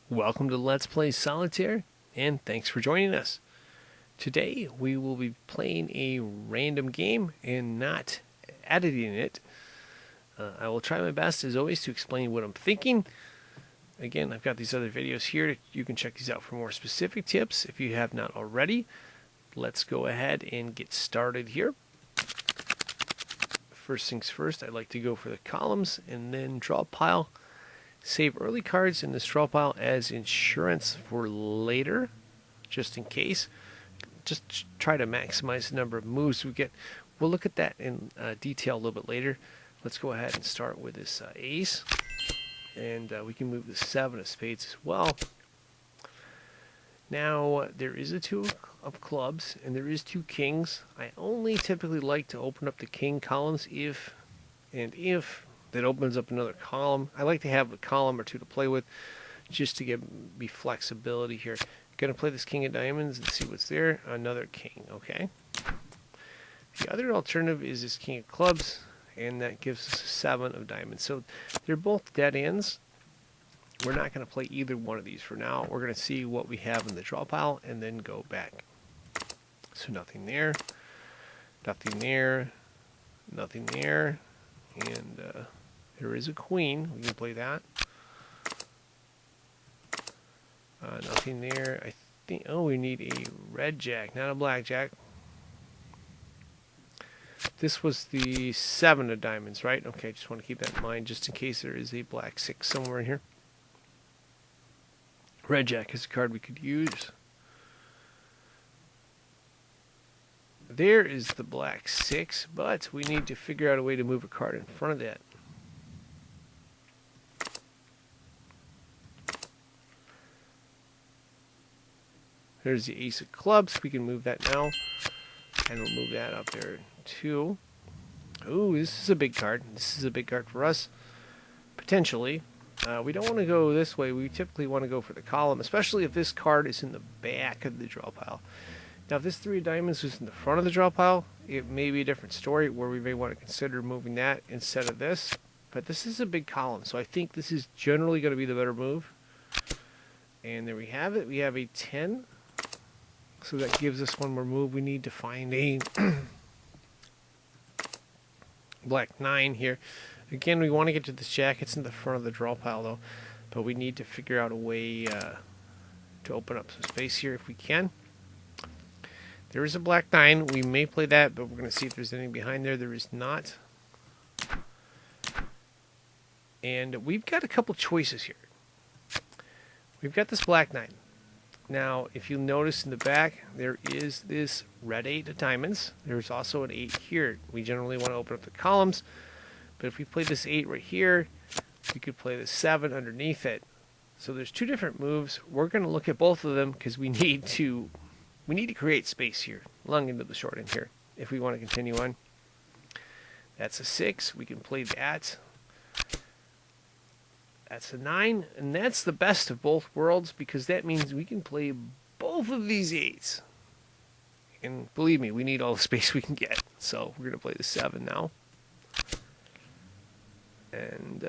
Welcome to Let's Play Solitaire, and thanks for joining us. Today we will be playing a random game and not editing it. I will try my best, as always, to explain what I'm thinking. Again, I've got these other videos here. You can check these out for more specific tips if you have not already. Let's go ahead and get started here. First things first, I'd like to go for the columns and then draw a pile. Save early cards in the draw pile as insurance for later, just in case. Just try to maximize the number of moves we get. We'll look at that in detail a little bit later. Let's go ahead and start with this ace. And we can move the 7 of spades as well. Now, there is a 2 of clubs, and there is 2 kings. I only typically like to open up the king columns if that opens up another column. I like to have a column or 2 to play with, just to give me flexibility here. Going to play this king of diamonds and see what's there. Another king, okay. The other alternative is this king of clubs, and that gives us a 7 of diamonds. So they're both dead ends. We're not going to play either one of these for now. We're going to see what we have in the draw pile and then go back. So nothing there, nothing there, nothing there, and there is a queen. We can play that. Nothing there. I think. Oh, we need a red jack, not a black jack. This was the 7 of diamonds, right? Okay, just want to keep that in mind, just in case there is a black 6 somewhere in here. Red jack is a card we could use. There is the black 6, but we need to figure out a way to move a card in front of that. There's the ace of clubs. We can move that now. And we'll move that up there too. Ooh, this is a big card. This is a big card for us. Potentially. We don't want to go this way. We typically want to go for the column, especially if this card is in the back of the draw pile. Now, if this 3 of diamonds was in the front of the draw pile, it may be a different story where we may want to consider moving that instead of this. But this is a big column, so I think this is generally going to be the better move. And there we have it. We have a 10. So that gives us one more move. We need to find a black 9 here. Again, we want to get to this jack. It's in the front of the draw pile, though. But we need to figure out a way to open up some space here if we can. There is a black 9. We may play that, but we're going to see if there's anything behind there. There is not. And we've got a couple choices here. We've got this black 9. Now, if you notice in the back, there is this red 8 of diamonds. There's also an 8 here. We generally want to open up the columns. But if we play this 8 right here, we could play the 7 underneath it. So there's 2 different moves. We're going to look at both of them because we need to create space here, long into the short end here, if we want to continue on. That's a 6. We can play that. That's a 9, and that's the best of both worlds because that means we can play both of these 8s. And believe me, we need all the space we can get. So we're going to play the 7 now. And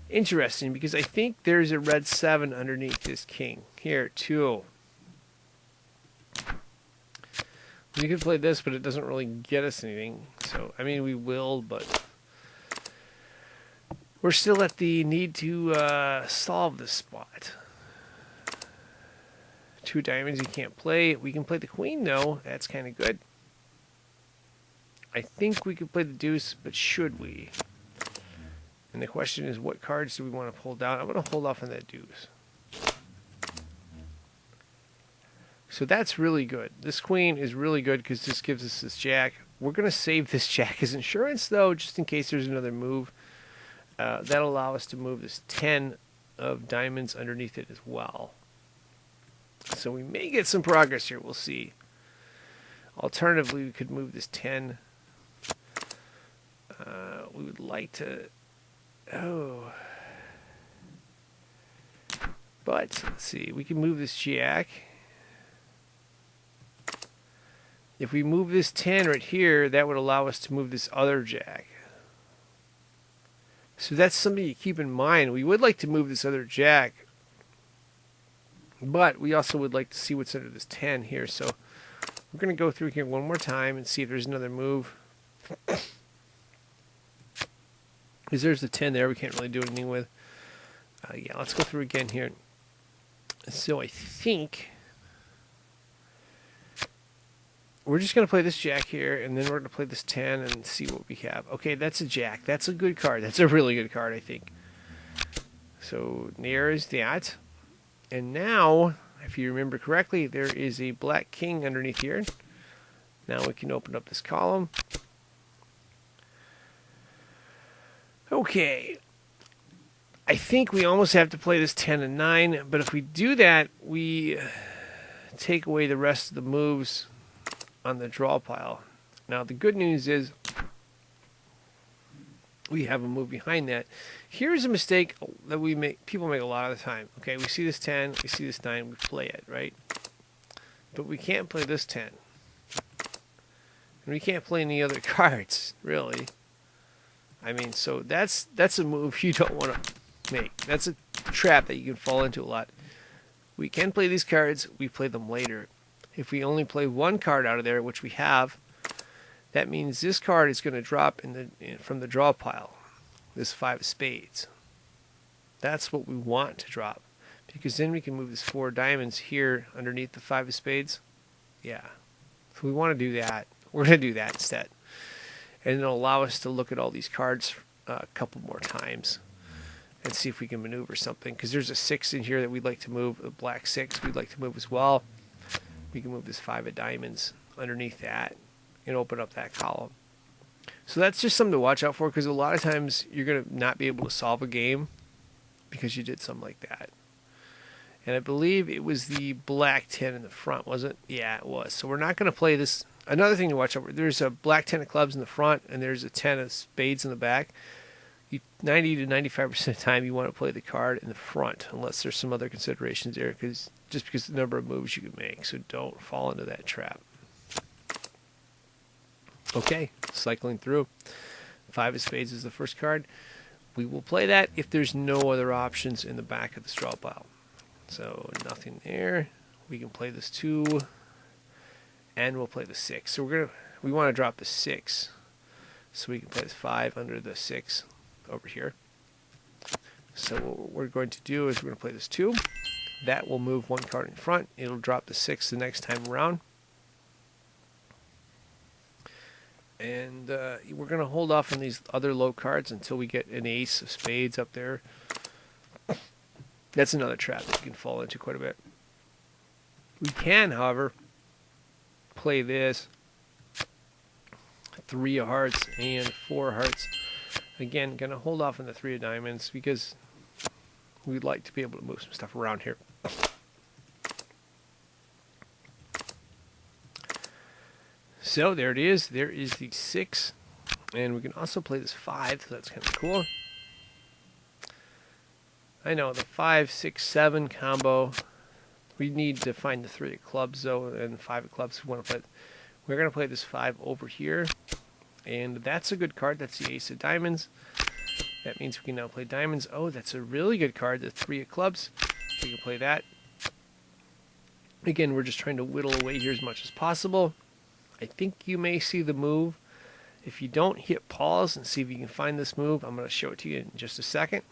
interesting because I think there's a red 7 underneath this king here too. We could play this, but it doesn't really get us anything. So I mean, we will, but we're still at the need to solve this spot. 2 diamonds you can't play. We can play the queen though. That's kind of good. I think we could play the deuce, but should we? And the question is, what cards do we want to pull down? I'm going to hold off on that deuce. So that's really good. This queen is really good because this gives us this jack. We're going to save this jack as insurance, though, just in case there's another move. That'll allow us to move this 10 of diamonds underneath it as well. So we may get some progress here. We'll see. Alternatively, we could move this 10. We would like to... Oh. But, let's see. We can move this jack. If we move this 10 right here, that would allow us to move this other jack. So that's something you keep in mind. We would like to move this other jack, but we also would like to see what's under this 10 here. So we're going to go through here one more time and see if there's another move. Because there's the 10 there we can't really do anything with. Yeah, let's go through again here. So I think we're just going to play this jack here, and then we're going to play this 10 and see what we have. Okay, that's a jack. That's a good card. That's a really good card, I think. So there's that. And now, if you remember correctly, there is a black king underneath here. Now we can open up this column. Okay. I think we almost have to play this 10 and 9, but if we do that, we take away the rest of the moves on the draw pile. Now the good news is we have a move behind that. Here's a mistake that people make a lot of the time. Okay, we see this 10, we see this 9, we play it, right? But we can't play this 10. And we can't play any other cards, really. I mean, so that's a move you don't want to make. That's a trap that you can fall into a lot. We can play these cards, we play them later. If we only play one card out of there, which we have, that means this card is going to drop from the draw pile. This 5 of spades. That's what we want to drop. Because then we can move this 4 of diamonds here underneath the 5 of spades. Yeah. So we want to do that. We're going to do that instead. And it'll allow us to look at all these cards a couple more times and see if we can maneuver something. Because there's a 6 in here that we'd like to move, a black 6 we'd like to move as well. We can move this 5 of diamonds underneath that and open up that column. So that's just something to watch out for, because a lot of times you're going to not be able to solve a game because you did something like that. And I believe it was the black 10 in the front, wasn't it? Yeah, it was. So we're not going to play this. Another thing to watch out for, there's a black 10 of clubs in the front and there's a 10 of spades in the back. 90 to 95% of the time you want to play the card in the front, unless there's some other considerations there, because of the number of moves you can make. So don't fall into that trap. Okay, cycling through. 5 of spades is the first card. We will play that if there's no other options in the back of the straw pile. So nothing there. We can play this 2, and we'll play the 6. So we want to drop the 6, so we can play this 5 under the 6 over here. So what we're going to do is we're going to play this 2. That will move one card in front. It'll drop the 6 the next time around. And we're going to hold off on these other low cards until we get an ace of spades up there. That's another trap that you can fall into quite a bit. We can, however, play this 3 of hearts and 4 of hearts. Again, going to hold off on the 3 of diamonds because we'd like to be able to move some stuff around here. So there it is. There is the 6. And we can also play this 5, so that's kind of cool. I know, the 5, 6, 7 combo. We need to find the 3 of clubs, though, and 5 of clubs. We want to play. We're going to play this 5 over here. And that's a good card. That's the ace of diamonds. That means we can now play diamonds. Oh, that's a really good card, the 3 of clubs. We can play that. Again, we're just trying to whittle away here as much as possible. I think you may see the move. If you don't, hit pause and see if you can find this move. I'm going to show it to you in just a second.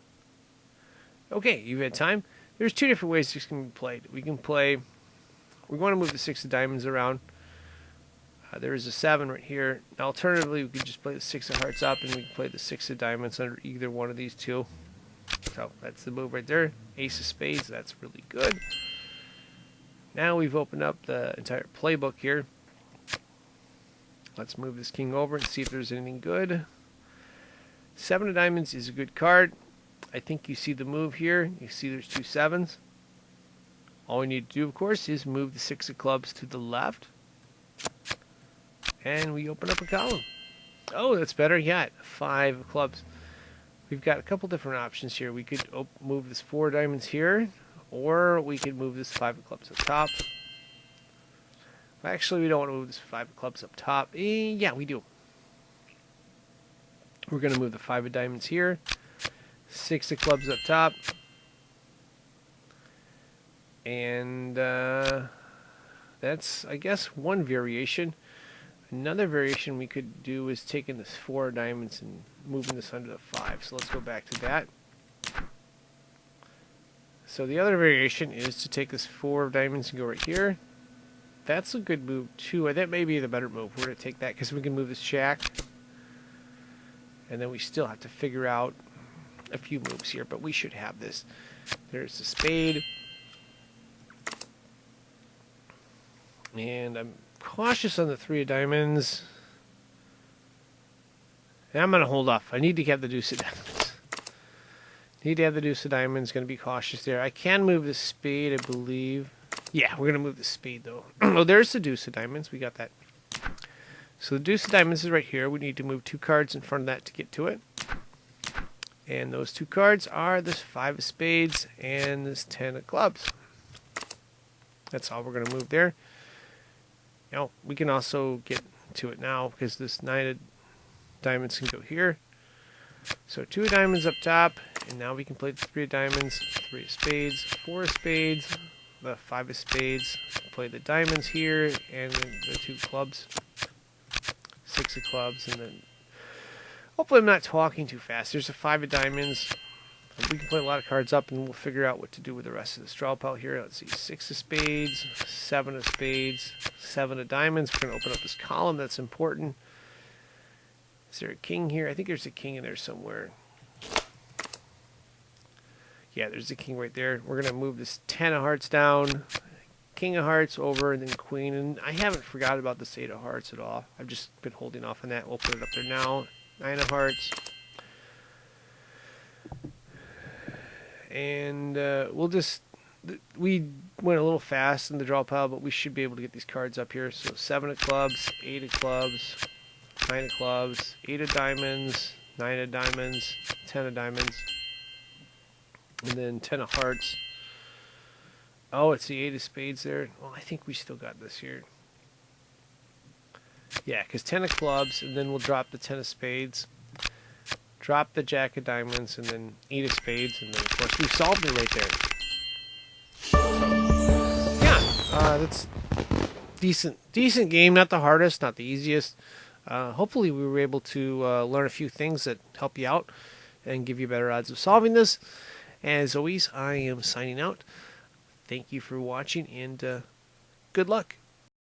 Okay, you've had time. There's 2 different ways this can be played. We can play, we're going to move the 6 of diamonds around. There is a 7 right here. Alternatively, we could just play the 6 of hearts up and we can play the 6 of diamonds under either one of these 2. So that's the move right there. Ace of spades, that's really good. Now we've opened up the entire playbook here. Let's move this king over and see if there's anything good. 7 of diamonds is a good card. I think you see the move here. You see there's 2 7s. All we need to do, of course, is move the 6 of clubs to the left. And we open up a column. Oh, that's better yet. 5 of clubs. We've got a couple different options here. We could move this 4 diamonds here, or we could move this 5 of clubs up top. Actually, we don't want to move this 5 of clubs up top. Yeah, we do. We're going to move the 5 of diamonds here. 6 of clubs up top. And that's, I guess, one variation. Another variation we could do is taking this 4 of diamonds and moving this under the 5. So let's go back to that. So the other variation is to take this 4 of diamonds and go right here. That's a good move too. That may be the better move. We're going to take that because we can move this jack. And then we still have to figure out a few moves here, but we should have this. There's the spade. And I'm cautious on the 3 of diamonds. And I'm going to hold off. I need to have the deuce of diamonds. Need to have the deuce of diamonds. Going to be cautious there. I can move the spade, I believe. Yeah, we're going to move the spade, though. Oh, there's the deuce of diamonds. We got that. So the deuce of diamonds is right here. We need to move 2 cards in front of that to get to it. And those 2 cards are this 5 of spades and this 10 of clubs. That's all we're going to move there. Now, we can also get to it now because this 9 of diamonds can go here. So 2 of diamonds up top, and now we can play the 3 of diamonds, 3 of spades, 4 of spades, the 5 of spades, play the diamonds here, and the 2 clubs, 6 of clubs, and then hopefully I'm not talking too fast. There's a 5 of diamonds. We can play a lot of cards up, and we'll figure out what to do with the rest of this draw pile here. Let's see, 6 of spades, 7 of spades, 7 of diamonds. We're going to open up this column. That's important. Is there a king here? I think there's a king in there somewhere. Yeah, there's a king right there. We're going to move this 10 of hearts down, king of hearts over, and then queen. And I haven't forgot about this 8 of hearts at all. I've just been holding off on that. We'll put it up there now. 9 of hearts. And we went a little fast in the draw pile, but we should be able to get these cards up here. So 7 of clubs, 8 of clubs, 9 of clubs, 8 of diamonds, 9 of diamonds, 10 of diamonds, and then 10 of hearts. Oh, it's the 8 of spades there. Well, I think we still got this here. Yeah, because 10 of clubs, and then we'll drop the 10 of spades. Drop the jack of diamonds, and then 8 of spades, and then of course we solved it right there. So, yeah, that's decent game. Not the hardest, not the easiest. Hopefully we were able to learn a few things that help you out and give you better odds of solving this. As always, I am signing out. Thank you for watching, and good luck.